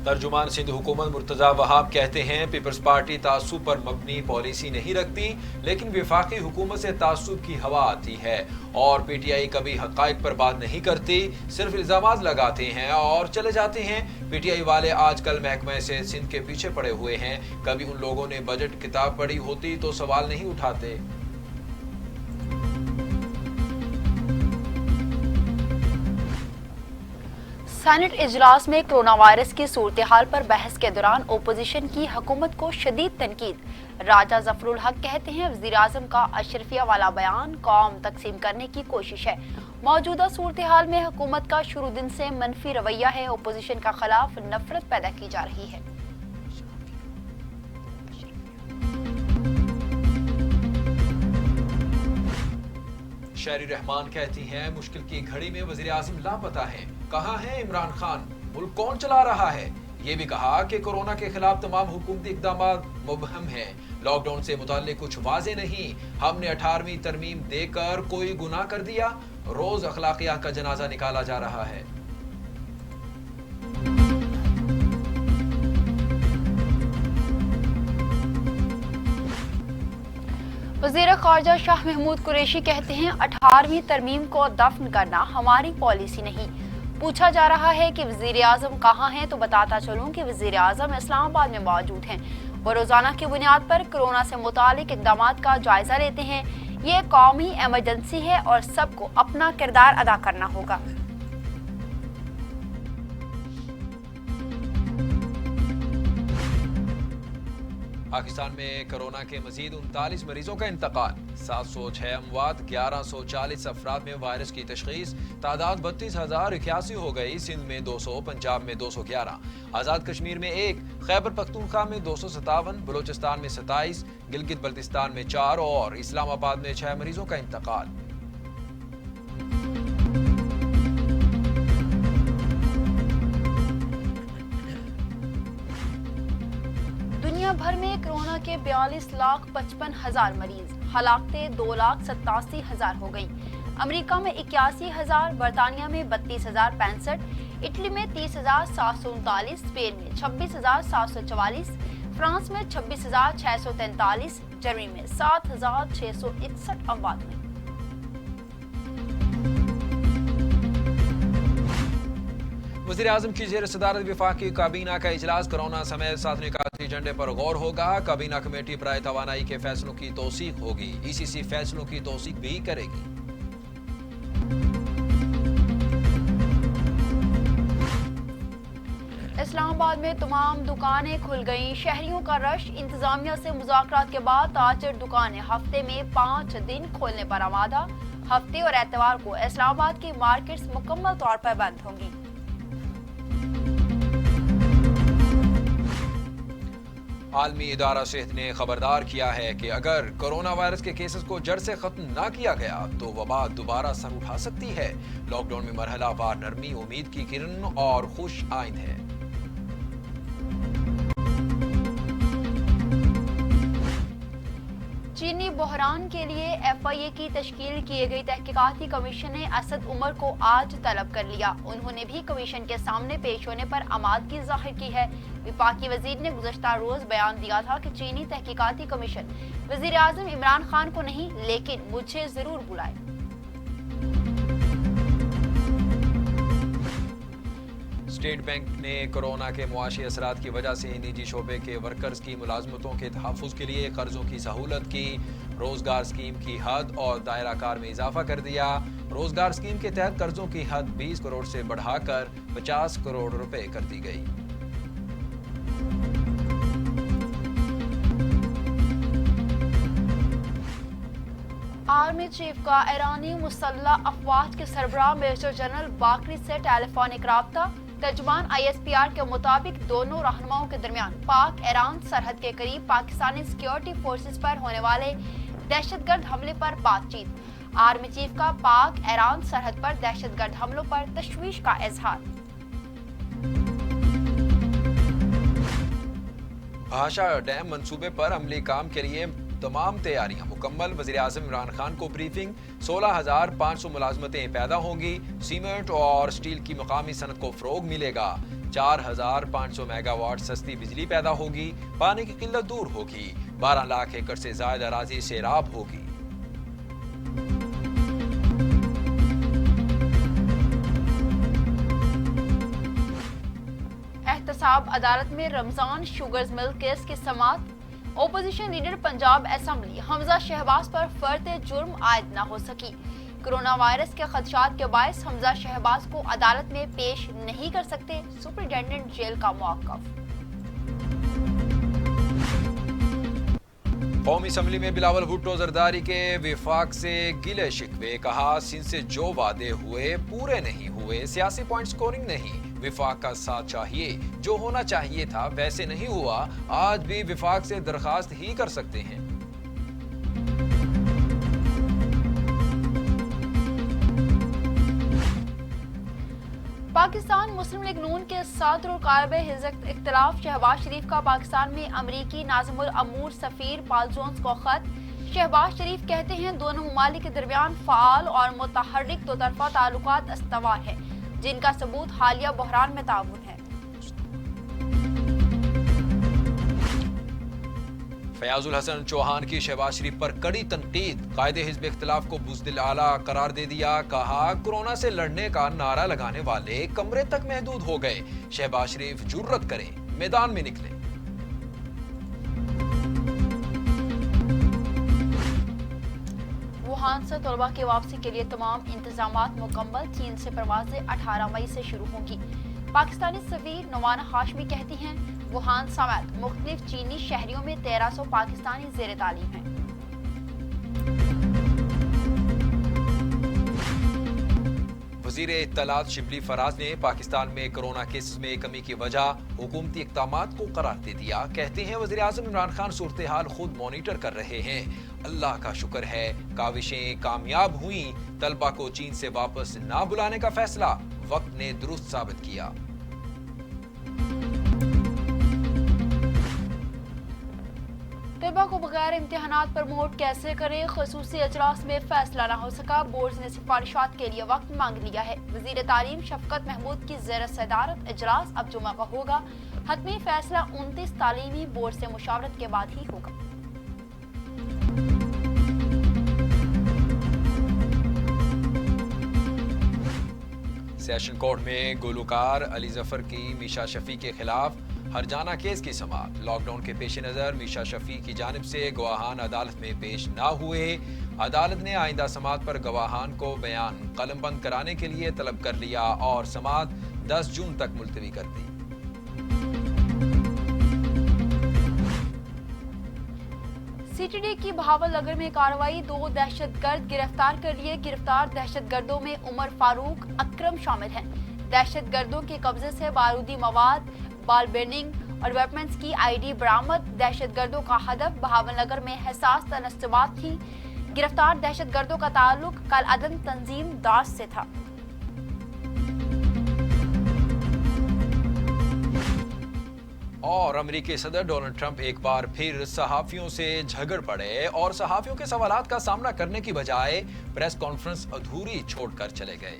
ترجمان سندھ حکومت مرتضی وہاب کہتے ہیں پیپلز پارٹی تعصب پر مبنی پالیسی نہیں رکھتی، لیکن وفاقی حکومت سے تعصب کی ہوا آتی ہے اور پی ٹی آئی کبھی حقائق پر بات نہیں کرتی، صرف الزامات لگاتے ہیں اور چلے جاتے ہیں۔ پی ٹی آئی والے آج کل محکمہ سے سندھ کے پیچھے پڑے ہوئے ہیں، کبھی ان لوگوں نے بجٹ کتاب پڑھی ہوتی تو سوال نہیں اٹھاتے۔ سینٹ اجلاس میں کرونا وائرس کی صورتحال پر بحث کے دوران اپوزیشن کی حکومت کو شدید تنقید۔ راجہ ظفر الحق کہتے ہیں وزیراعظم کا اشرفیہ والا بیان قوم تقسیم کرنے کی کوشش ہے۔ موجودہ صورتحال میں حکومت کا شروع دن سے منفی رویہ ہے، اپوزیشن کے خلاف نفرت پیدا کی جا رہی ہے۔ شہری رحمان کہتی ہیں مشکل کی گھڑی میں وزیراعظم لاپتہ ہیں، کہاں ہے عمران خان، ملک کون چلا رہا ہے؟ یہ بھی کہا کہ کورونا کے خلاف تمام حکومتی اقدامات مبہم ہیں، لاک ڈاؤن سے متعلق کچھ واضح نہیں، ہم نے 18ویں ترمیم دے کر کوئی گناہ کر دیا؟ روز اخلاقیات کا جنازہ نکالا جا رہا ہے۔ وزیر خارجہ شاہ محمود قریشی کہتے ہیں 18ویں ترمیم کو دفن کرنا ہماری پالیسی نہیں۔ پوچھا جا رہا ہے کہ وزیر اعظم کہاں ہیں تو بتاتا چلوں کہ وزیر اعظم اسلام آباد میں موجود ہیں۔ وہ روزانہ کی بنیاد پر کورونا سے متعلق اقدامات کا جائزہ لیتے ہیں۔ یہ قومی ایمرجنسی ہے اور سب کو اپنا کردار ادا کرنا ہوگا۔ پاکستان میں کورونا کے مزید 39 مریضوں کا انتقال، 706 اموات، 1140 افراد میں وائرس کی تشخیص، تعداد 32,081 ہو گئی، سندھ میں 200، پنجاب میں 211، آزاد کشمیر میں 1، خیبر پختونخوا میں 257، بلوچستان میں 27، گلگت بلتستان میں 4 اور اسلام آباد میں 6 مریضوں کا انتقال۔ دنیا بھر میں کورونا کے 42,55,000 مریض، ہلاکتیں 2,87,000 ہو گئیں۔ امریکہ میں 81,000، برطانیہ میں 32,065، اٹلی میں 30,739، اسپین میں 26,744، فرانس میں 26,643، جرمنی میں 7,661 اموات ہوئیں۔ وزیر اعظم کی زیر صدارت وفاقی کابینہ کا اجلاس، کورونا سمیت 7 نکاتی ایجنڈے پر غور ہوگا، کابینہ کمیٹی برائے توانائی کے فیصلوں کی توثیق ہوگی، ای سی سی فیصلوں کی توثیق بھی کرے گی۔ اسلام آباد میں تمام دکانیں کھل گئیں، شہریوں کا رش، انتظامیہ سے مذاکرات کے بعد تاجر دکانیں ہفتے میں 5 دن کھولنے پر آمادہ، ہفتے اور اتوار کو اسلام آباد کی مارکیٹس مکمل طور پر بند ہوں گی۔ عالمی ادارہ صحت نے خبردار کیا ہے کہ اگر کورونا وائرس کے کیسز کو جڑ سے ختم نہ کیا گیا تو وبا دوبارہ سر اٹھا سکتی ہے۔ لاک ڈاؤن میں مرحلہ وار نرمی امید کی کرن اور خوش آئند ہے۔ چینی بحران کے لیے ایف آئی اے کی تشکیل کی گئی تحقیقاتی کمیشن نے اسد عمر کو آج طلب کر لیا، انہوں نے بھی کمیشن کے سامنے پیش ہونے پر آمادگی ظاہر کی ہے۔ وفاقی وزیر نے گزشتہ روز بیان دیا تھا کہ چینی تحقیقاتی کمیشن وزیر اعظم عمران خان کو نہیں لیکن مجھے ضرور بلائے۔ اسٹیٹ بینک نے کورونا کے معاشی اثرات کی وجہ سے نجی شعبے کے ورکرز کی ملازمتوں کے تحفظ کے لیے قرضوں کی سہولت کی، روزگار اسکیم کی حد اور دائرہ کار میں اضافہ کر دیا۔ روزگار اسکیم کے تحت قرضوں کی حد 20 کروڑ سے بڑھا کر 50 کروڑ روپے کر دی گئی۔ آرمی چیف کا ایرانی مسلح افواج کے سربراہ میجر جنرل باقری سے ٹیلی فونک رابطہ، ترجمان آئی ایس پی آر کے مطابق دونوں رہنماؤں کے درمیان پاک ایران سرحد کے قریب پاکستانی سیکیورٹی فورسز پر ہونے والے دہشت گرد حملے پر بات چیت۔ آرمی چیف کا پاک ایران سرحد پر دہشت گرد حملوں پر تشویش کا اظہار۔ بھاشا ڈیم منصوبے پر عملی کام کے لیے تمام تیاریاں مکمل، وزیر اعظم عمران خان کو بریفنگ، 16,500 ملازمتیں پیدا ہوں گی، سیمنٹ اور سٹیل کی مقامی صنعت کو فروغ ملے گا، 4,500 میگا واٹ سستی بجلی پیدا ہوگی، پانی کی قلت دور ہوگی، 12 لاکھ ایکڑ سے زائد اراضی سیراب ہوگی۔ احتساب عدالت میں رمضان شوگرز مل کیس کی سماعت۔ اپوزیشن لیڈر پنجاب اسمبلی حمزہ شہباز پر فرد جرم عائد نہ ہو سکی۔ کرونا وائرس کے خدشات کے باعث حمزہ شہباز کو عدالت میں پیش نہیں کر سکتے، سپرنٹینڈنٹ جیل کا موقف۔ قومی اسمبلی میں بلاول بھٹو زرداری کے وفاق سے گلے شکوے، کہا سندھ سے جو وعدے ہوئے پورے نہیں ہوئے، سیاسی پوائنٹ سکورنگ نہیں، وفاق کا ساتھ چاہیے، جو ہونا چاہیے تھا ویسے نہیں ہوا، آج بھی وفاق سے درخواست ہی کر سکتے ہیں۔ پاکستان مسلم لیگ نون کے صدر اور قائد حزب اختلاف شہباز شریف کا پاکستان میں امریکی ناظم الامور سفیر پال جونز کو خط۔ شہباز شریف کہتے ہیں دونوں ممالک کے درمیان فعال اور متحرک دو طرفہ تعلقات استوار ہیں، جن کا ثبوت حالیہ بحران میں تعاون ہے۔ فیاض الحسن چوہان کی شہباز شریف پر کڑی تنقید، قائد حزب اختلاف کو بزدل اعلیٰ قرار دے دیا، کہا کورونا سے لڑنے کا نعرہ لگانے والے کمرے تک محدود ہو گئے، شہباز شریف جرأت کریں، میدان میں نکلیں۔ ووہان سے طلبہ کی واپسی کے لیے تمام انتظامات مکمل، چین سے پروازیں 18 مئی سے شروع ہوں گی۔ پاکستانی سفیر نوانا ہاشمی کہتی ہیں ووہان سمیت مختلف چینی شہریوں میں 1300 پاکستانی زیر تعلیم ہیں۔ وزیر اطلاعات شبلی فراز نے پاکستان میں کرونا کیسز میں کمی کی وجہ حکومتی اقدامات کو قرار دے دیا، کہتے ہیں وزیراعظم عمران خان صورتحال خود مانیٹر کر رہے ہیں، اللہ کا شکر ہے کاوشیں کامیاب ہوئیں، طلبہ کو چین سے واپس نہ بلانے کا فیصلہ وقت نے درست ثابت کیا۔ طلبہ کو بغیر امتحانات پروموٹ کیسے کریں، خصوصی اجلاس میں فیصلہ نہ ہو سکا، بورڈ نے سفارشات کے لیے وقت مانگ لیا ہے۔ وزیر تعلیم شفقت محمود کی زیر صدارت اجلاس اب جمعہ کا ہوگا، حتمی فیصلہ 29 تعلیمی بورڈ سے مشاورت کے بعد ہی ہوگا۔ سیشن کورٹ میں گلوکار علی ظفر کی میشا شفیع کے خلاف ہرجانہ کیس کی سماعت۔ لاک ڈاؤن کے پیش نظر میشا شفیع کی جانب سے گواہان عدالت میں پیش نہ ہوئے، عدالت نے آئندہ سماعت پر گواہان کو بیان قلم بند کرانے کے لیے طلب کر لیا اور سماعت 10 جون تک ملتوی کر دی۔ سی ٹی ڈی کی بہاول نگر میں کارروائی، 2 دہشت گرد گرفتار کر لیے، گرفتار دہشت گردوں میں عمر فاروق، اکرم شامل ہیں۔ دہشت گردوں کے قبضے سے بارودی مواد، بال بیننگ اور ویپنز کی آئی ڈی برآمد۔ دہشت گردوں کا ہدف بہاول نگر میں حساس تنصیبات تھیں۔ گرفتار دہشت گردوں کا تعلق کالعدم تنظیم داعش سے تھا۔ اور امریکی صدر ڈونلڈ ٹرمپ ایک بار پھر صحافیوں سے جھگڑ پڑے اور صحافیوں کے سوالات کا سامنا کرنے کی بجائے پریس کانفرنس ادھوری چھوڑ کر چلے گئے۔